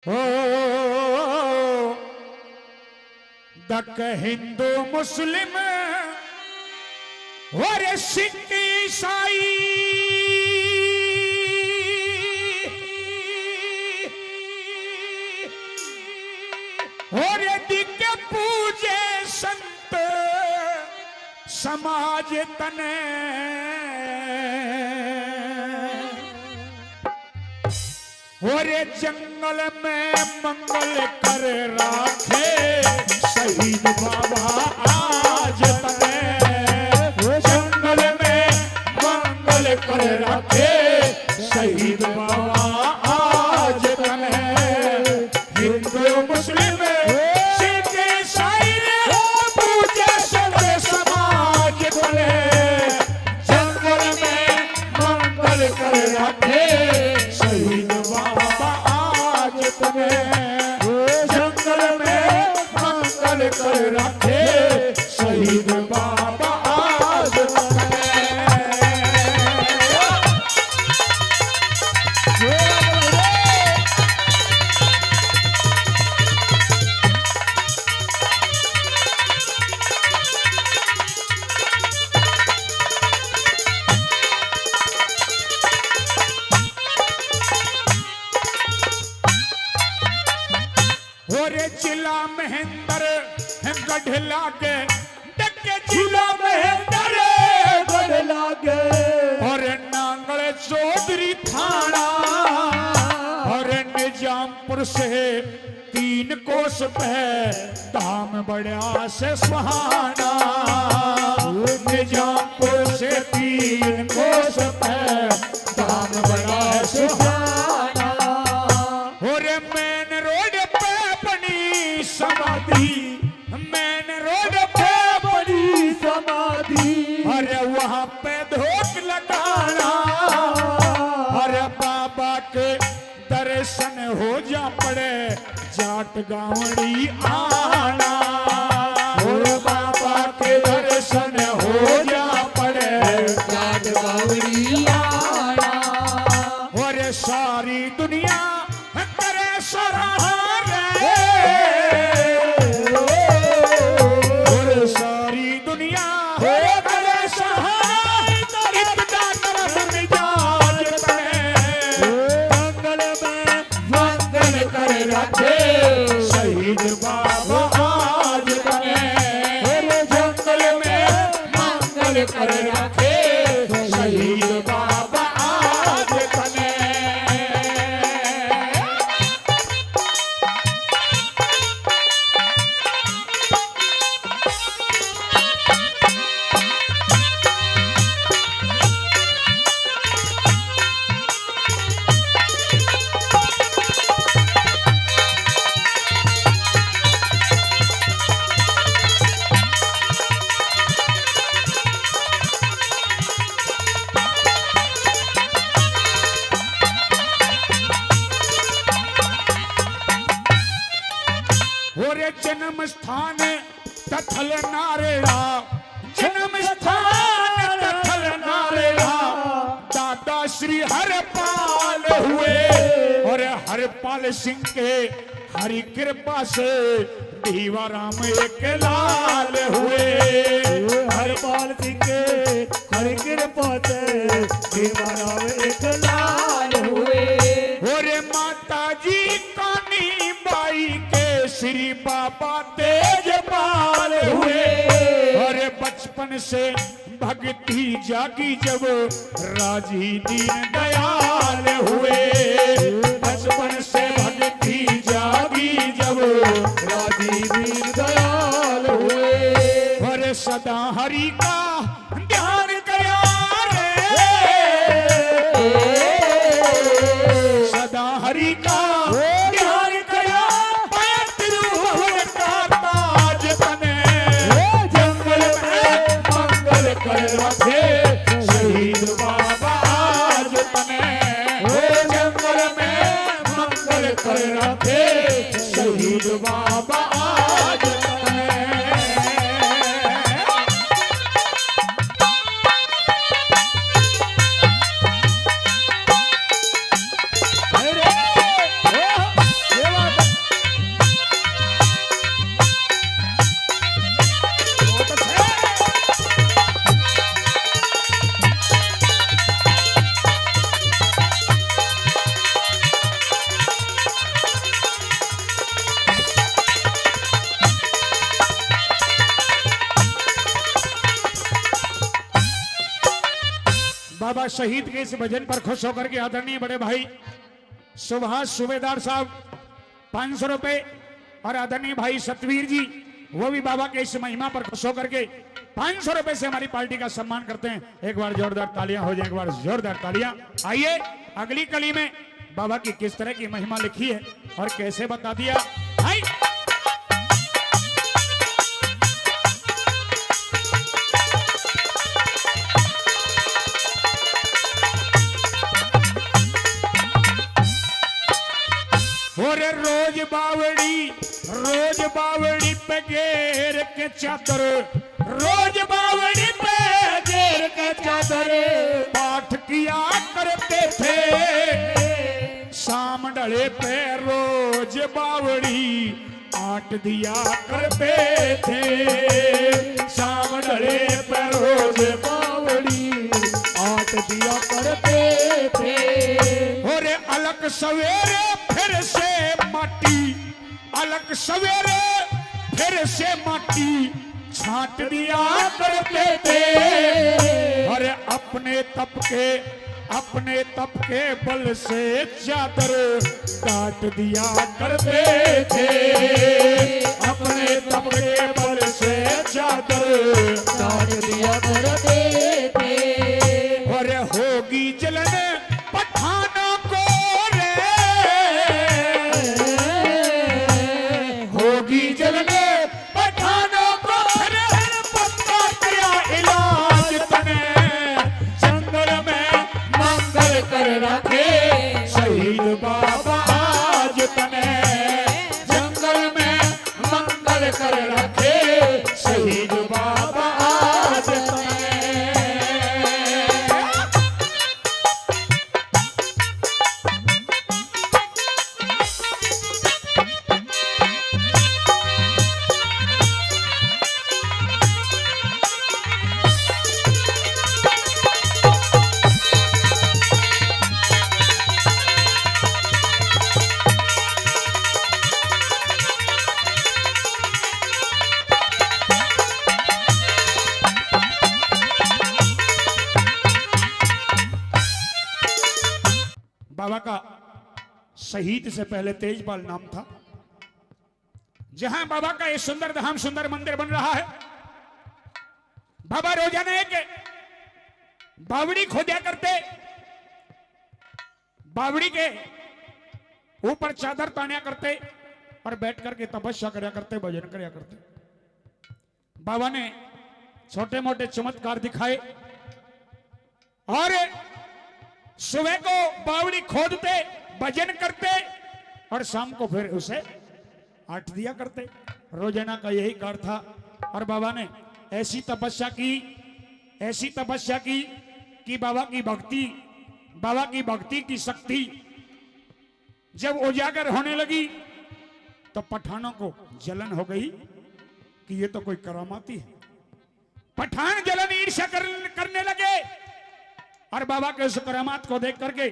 हो दक हिंदू मुस्लिम और सिख ईसाई और दिक पूजे संत समाज तने और जंगल में मंगल कर राखे शहीद बाबा आज तने जंगल में मंगल कर राखे शहीद बाबा आज तने हिंदू मुस्लिम सिख ईसाई पूजे संत समाज तने जंगल में मंगल कर राखे शहीद जंगल में मंगल कर रखे शहीद बाबा आज जिला महेंद्र गढ़ लागे डके जिला महेंद्र गढ़ लागे और नांगल चौधरी थाना और निजामपुर से 3 कोस पे धाम बड़ा से सुहाना निजामपुर से 3 कोस पे धाम बड़ा से सुहाना और मेन रोड समाधि मेन रोड पे बड़ी समाधि अरे वहाँ पे धोख लगाना अरे बाबा के दर्शन हो जा पड़े जाट गावड़ी आना और बाबा के दर्शन हो जा पड़े जाट गावड़ी आना और सारी दुनिया करे सराहना सारी दुनिया हो गए सहाय इब्तिदा तरफ मिजाज जंगल में मंगल कर रखे शहीद बाबा आज तने जंगल में मंगल कर रखे शहीद बाबा आज तने जन्म स्थान तथल नारेड़ा जन्म स्थान तथल नारेड़ा दादा श्री हरपाल हुए और हरपाल सिंह के हरि कृपा से दीवाराम एक लाल हुए हरपाल सिंह के हरि कृपा से दीवाराम एक लाल हुए और माता जी कानी बाई के श्री बाबा तेजपाल हुए और बचपन से भक्ति जागी जब राजी दीन दयाल हुए बचपन से भक्ति जागी जब राजी दीन दयाल हुए और सदा हरि का ध्यान कया रे सदा हरि का शहीद बाबा आज तने जंगल में मंगल कर रखे शहीद बाबा आज तने बाबा शहीद के इस भजन पर खुश होकर के आदरणीय बड़े भाई सुभाष सूबेदार साहब 500 रुपए और आदरणीय भाई सतवीर जी वो भी बाबा के इस महिमा पर खुश होकर के 500 रुपए से हमारी पार्टी का सम्मान करते हैं। एक बार जोरदार तालियां हो जाए, एक बार जोरदार तालियां। आइए अगली कली में बाबा की किस तरह की महिमा लिखी है और कैसे बता दिया। भाई और रोज बावड़ी पे घेर के चादर, रोज बावड़ी पे घेर के चादर पाठ किया करते थे। शाम ढले पे रोज बावड़ी आट दिया करते थे। शाम ढले पे रोज बावड़ी आट दिया करते थे। और अलग सवेरे फिर से माटी, अलग सवेरे फिर से माटी छांट दिया करते थे। और अपने तप के बल से चादर काट दिया करते थे। अपने तप के बल से चादर काट दिया करते थे। और होगी जलन पठानों को रे, होगी जलन पठानों को रे, पक्का किया इलाज तने जंगल में मंगल कर रखे। शहीद बाबा आज तने जंगल में मंगल कर रखे। शहीद बाबा आज तने। बाबा का शहीद से पहले तेजपाल नाम था। जहां बाबा का एक सुंदर धाम सुंदर मंदिर बन रहा है। बाबा रोजाना एक बावड़ी खोदा करते, बावड़ी के ऊपर चादर ताना करते और बैठ करके तपस्या करया करते, भजन करया करते। बाबा ने छोटे मोटे चमत्कार दिखाए और सुबह को बावड़ी खोदते, भजन करते और शाम को फिर उसे आट दिया करते। रोजाना का यही कार्य था। और बाबा ने ऐसी तपस्या की कि बाबा की भक्ति की शक्ति जब उजागर होने लगी तो पठानों को जलन हो गई कि ये तो कोई करामाती है। पठान जलन ईर्ष्या करने लगे और बाबा के उस करामात को देख करके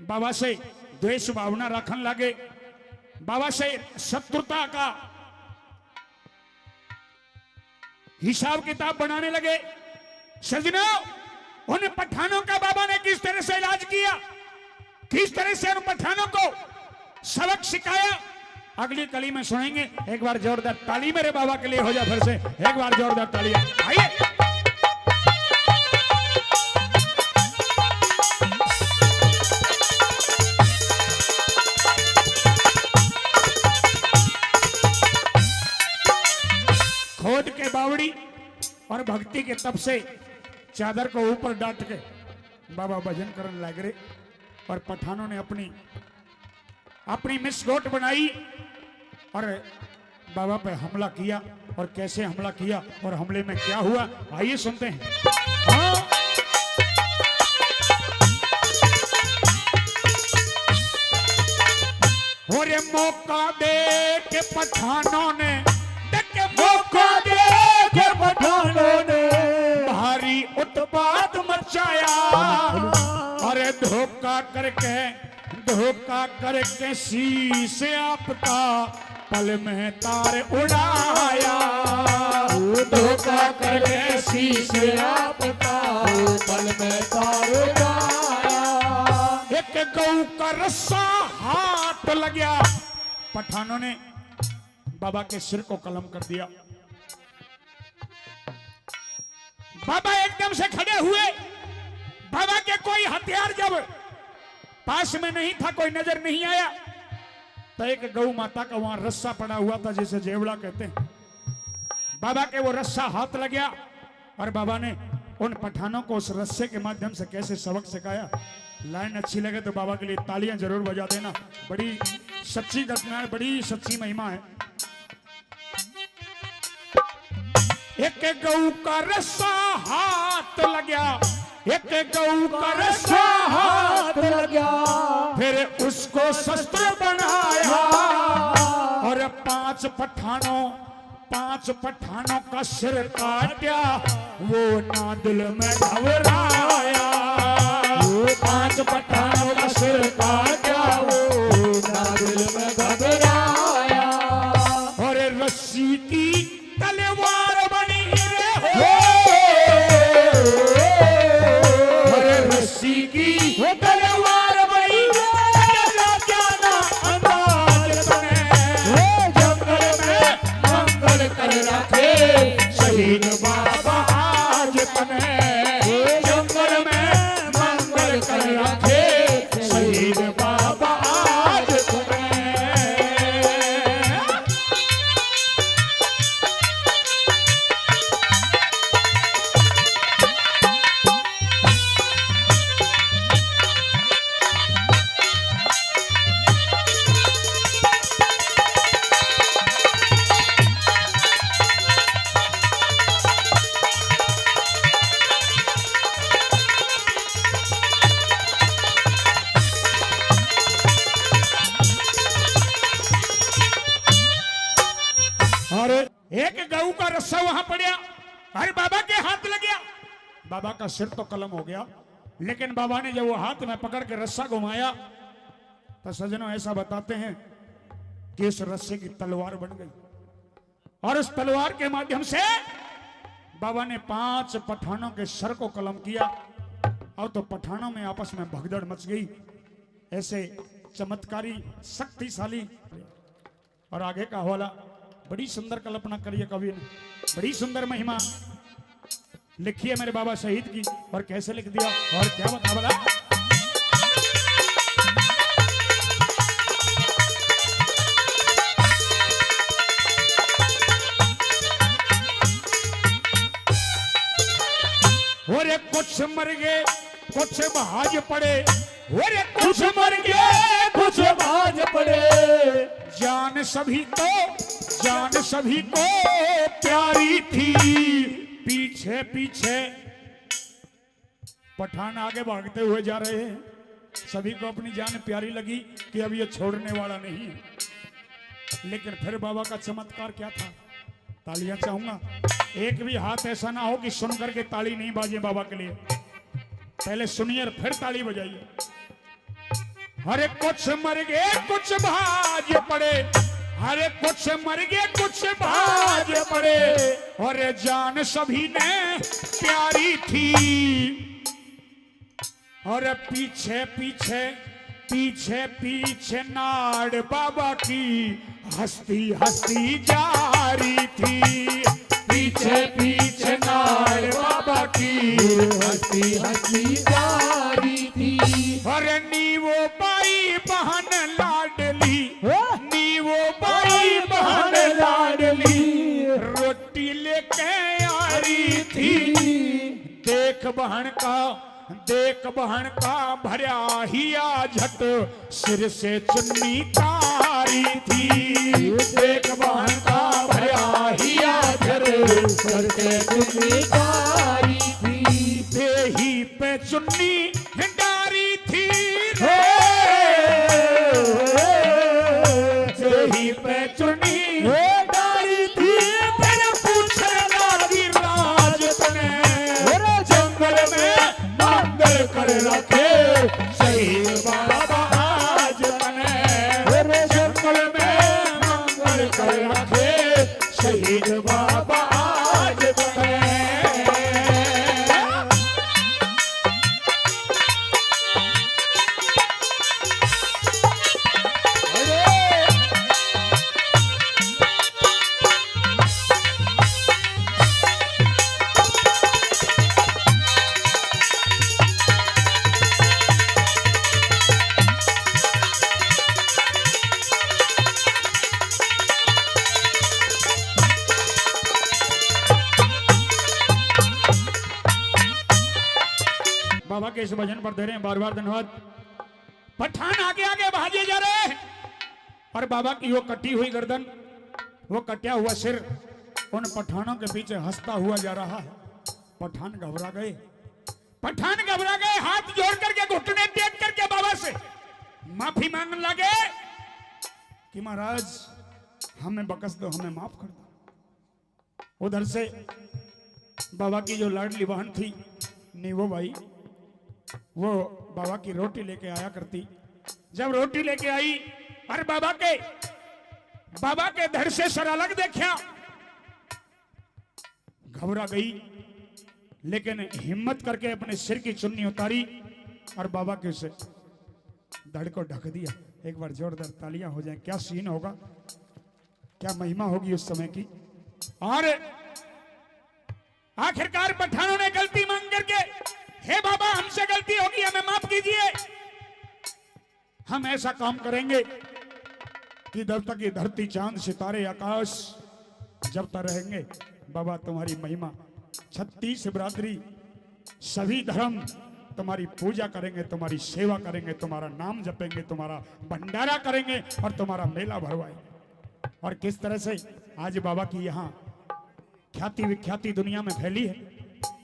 बाबा से द्वेष भावना रखने लगे, बाबा से शत्रुता का हिसाब किताब बनाने लगे। सजनों, उन पठानों का बाबा ने किस तरह से इलाज किया, किस तरह से उन पठानों को सबक सिखाया, अगली कली में सुनेंगे। एक बार जोरदार ताली मेरे बाबा के लिए हो जाए फिर से, एक बार जोरदार ताली। आइए खोद के बावड़ी और भक्ति के तप से चादर को ऊपर डांट के बाबा भजन करने लग रहे। और पठानों ने अपनी मिसगोट बनाई और बाबा पे हमला किया। और कैसे हमला किया और हमले में क्या हुआ, आइए सुनते हैं। हाँ। और ये मौका दे के पठानों ने, मौका दे के पठानों ने भारी उत्पात मचाया। और धोखा करके शीश आपका पल में तार उड़ाया। धोखा करके शीश आपका पल में तार जाया। एक गऊ का रस्सा हाथ लग गया, पठानों ने बाबा के सिर को कलम कर दिया। बाबा एकदम से खड़े हुए। बाबा के कोई हथियार जब पास में नहीं था, कोई नजर नहीं आया, तो एक गौ माता का वहां रस्सा पड़ा हुआ था जिसे जेवड़ा कहते हैं। बाबा के वो रस्सा हाथ लग गया और बाबा ने उन पठानों को उस रस्से के माध्यम से कैसे सबक सिखाया। लाइन अच्छी लगे तो बाबा के लिए तालियां जरूर बजा देना। बड़ी सच्ची घटना है, बड़ी सच्ची महिमा है। एक गऊ का रस्सा हाथ लग गया, एक गऊ का रस्सा हाथ लग गया, फिर उसको शस्त्र बनाया और पांच पठानों का सिर काटा। वो ना दिल में घबराया, वो 5 पठानों का सिर काटा, वो ना दिल में घबराया। और रस्सी की तलवार बनी रे और रस्सी की तलवार बनी अंदाज बने। जंगल में मंगल कर रखे शहीद बाबा आज बने। जंगल में मंगल कर रखे शहीद बाबा आज बने। एक गऊ का रस्सा वहां पड़ा, अरे बाबा के हाथ लग गया। बाबा का सिर तो कलम हो गया, लेकिन बाबा ने जब वो हाथ में पकड़ के रस्सा घुमाया तो सज्जनों ऐसा बताते हैं कि इस रस्से की तलवार बन गई और उस तलवार के माध्यम से बाबा ने 5 पठानों के सर को कलम किया। और तो पठानों में आपस में भगदड़ मच गई। ऐसे चमत्कारी शक्तिशाली। और आगे का हवाला बड़ी सुंदर कल्पना करिए कवि ने, बड़ी सुंदर महिमा लिखी है मेरे बाबा शहीद की। और कैसे लिख दिया और क्या बता बोला। और कुछ मर गए कुछ भाज पड़े, और कुछ मर गए कुछ भाज पड़े। जान सभी को प्यारी थी। पीछे पीछे पठान आगे भागते हुए जा रहे हैं। सभी को अपनी जान प्यारी लगी कि अब ये छोड़ने वाला नहीं है। लेकिन फिर बाबा का चमत्कार क्या था, तालियां चाहूंगा। एक भी हाथ ऐसा ना हो कि सुन करके ताली नहीं बाजे बाबा के लिए। पहले सुनिए और फिर ताली बजाइए। अरे कुछ मर गए कुछ भाज पड़े, अरे कुछ मर गए कुछ भाज पड़े। और जान सभी ने प्यारी थी। और पीछे पीछे पीछे पीछे नाड़ बाबा की हस्ती हस्ती जारी थी। पीछे पीछे नाड़ बाबा की हस्ती हस्ती जारी थी। और नीवो बाई बहन लाडली, नीवो बाई बहन लाडली रोटी लेके आ रही थी। देख बहन का भरा हिया झट सिर से चुन्नी तारी थी। देख बहन का भरा हिया झट सर से चुन्नी तारी थी। देही पे चुन्नी डारी थी। देही पे चुन्नी डारी थी। फिर पूछे लागी राज तने, जंगल में मंगल कर रखे शहीद बाबा आज तने। जंगल में मंगल कर रखे शहीद बाबा आज तने। के इस भजन पर दे रहे हैं बार बार धन्यवाद। पठान आगे आगे भागे जा रहे हैं और बाबा की वो कटी हुई गर्दन, वो कटा हुआ सिर उन पठानों के पीछे हंसता हुआ जा रहा है। पठान घबरा गए, पठान घबरा गए, हाथ जोड़ करके घुटने टेक करके बाबा से माफी मांगने लगे कि महाराज हमें बकस दो, हमें माफ कर दो। उधर से बाबा की जो लाडली बहन थी नीवो भाई, वो बाबा की रोटी लेके आया करती। जब रोटी लेके आई और बाबा के धड़ से सर अलग देखा, घबरा गई, लेकिन हिम्मत करके अपने सिर की चुन्नी उतारी और बाबा के उसे धड़ को ढक दिया। एक बार जोरदार तालियां हो जाएं, क्या सीन होगा, क्या महिमा होगी उस समय की। और आखिरकार पठानों ने गलती मांग करके, हे बाबा हमसे गलती होगी, हमें माफ कीजिए, हम ऐसा काम करेंगे कि जब तक ये धरती चांद सितारे आकाश जब तक रहेंगे बाबा तुम्हारी महिमा, 36 बिरादरी सभी धर्म तुम्हारी पूजा करेंगे, तुम्हारी सेवा करेंगे, तुम्हारा नाम जपेंगे, तुम्हारा भंडारा करेंगे और तुम्हारा मेला भरवाएंगे। और किस तरह से आज बाबा की यहाँ ख्याति विख्याति दुनिया में फैली है।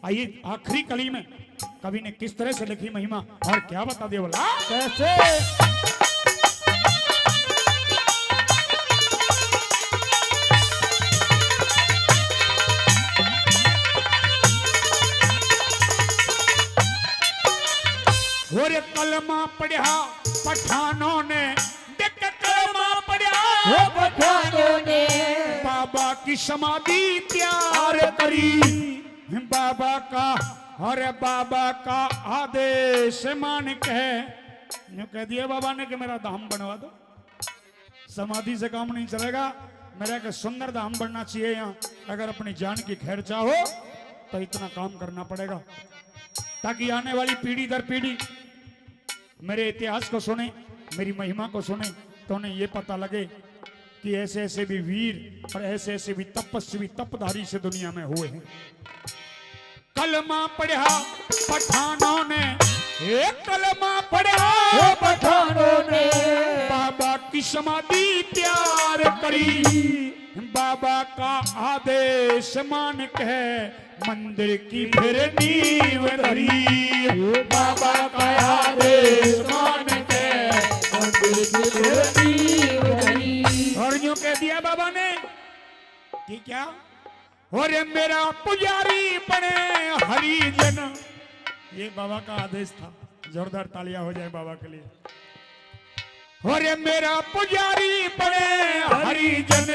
आइए आखिरी कली में कवि ने किस तरह से लिखी महिमा और क्या बता दिया बोला कैसे। और कलमा पढ़ा पठानों ने, देख कलमा पढ़ा पठानों ने, बाबा की समाधि तैयार करी, बाबा का और बाबा का आदेश मान के यूं कह दिया बाबा ने कि मेरा धाम बनवा दो। समाधि से काम नहीं चलेगा, मेरा एक सुंदर धाम बनना चाहिए यहाँ। अगर अपनी जान की खैर चाहो तो इतना काम करना पड़ेगा, ताकि आने वाली पीढ़ी दर पीढ़ी मेरे इतिहास को सुने, मेरी महिमा को सुने, तो उन्हें ये पता लगे कि ऐसे ऐसे भी वीर और ऐसे ऐसे भी तपस्वी तपधारी से दुनिया में हुए हैं। कलमा पढ़ा पठानों ने, एक कलमा पढ़ा पठानों ने, बाबा की समाधि तैयार करी, बाबा का आदेश मान के मंदिर की फिर नींव धरी, बाबा का आदेश मान के मंदिर की फिर नींव धरी। और यूं कह दिया बाबा ने कि क्या, और मेरा पुजारी बने हरिजन, ये बाबा का आदेश था। जोरदार तालियां हो जाए बाबा के लिए। और मेरा पुजारी बने हरिजन,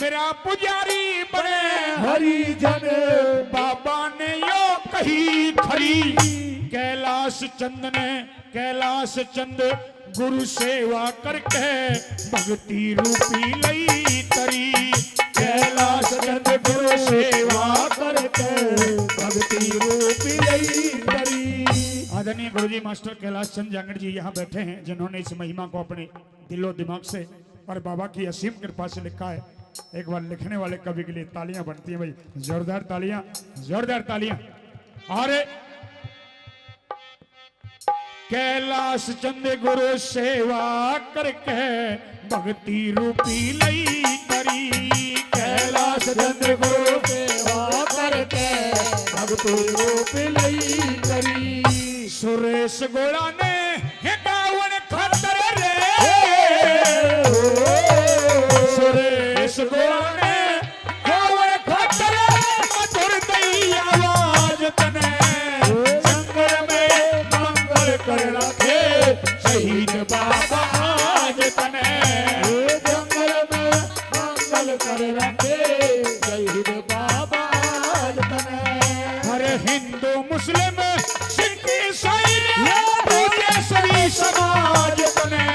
मेरा पुजारी बने हरिजन, बाबा ने यो कही खरी, कैलाश चंद ने, कैलाश चंद गुरु सेवा करके भक्ति रूपी लई तरी, कैलाश चंद गुरु सेवा करके भक्ति रूपी लई तरी। आदरणीय गुरुजी मास्टर कैलाश चंद जांगड़ जी यहाँ बैठे हैं, जिन्होंने इस महिमा को अपने दिलो दिमाग से और बाबा की असीम कृपा से लिखा है। एक बार लिखने वाले कवि के लिए तालियां बनती हैं भाई, जोरदार तालियां, जोरदार तालियां। और कैलाश चंद गुरु सेवा करके भक्ति रूपी लई करी, कैलाश चंद गुरु सेवा करके भक्ति रूपी लई करी। सुरेश गोड़ा ने गावन खातर रे, सुरेश गोड़ा ने गावन खातर मधुर दई आवाज तने, जंगल में मंगल कर रखे शहीद बाबा आज तने, जंगल में मंगल कर रखे शहीद बाबा आज तने। हर हिंदू मुस्लिम सिख ईसाई पूजे सभी समाज तने,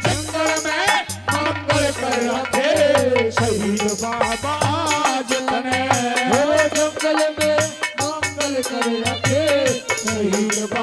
जंगल में मंगल कर रखे शहीद बाबा आज तने, जंगल में मंगल कर रखे शहीद बाबा।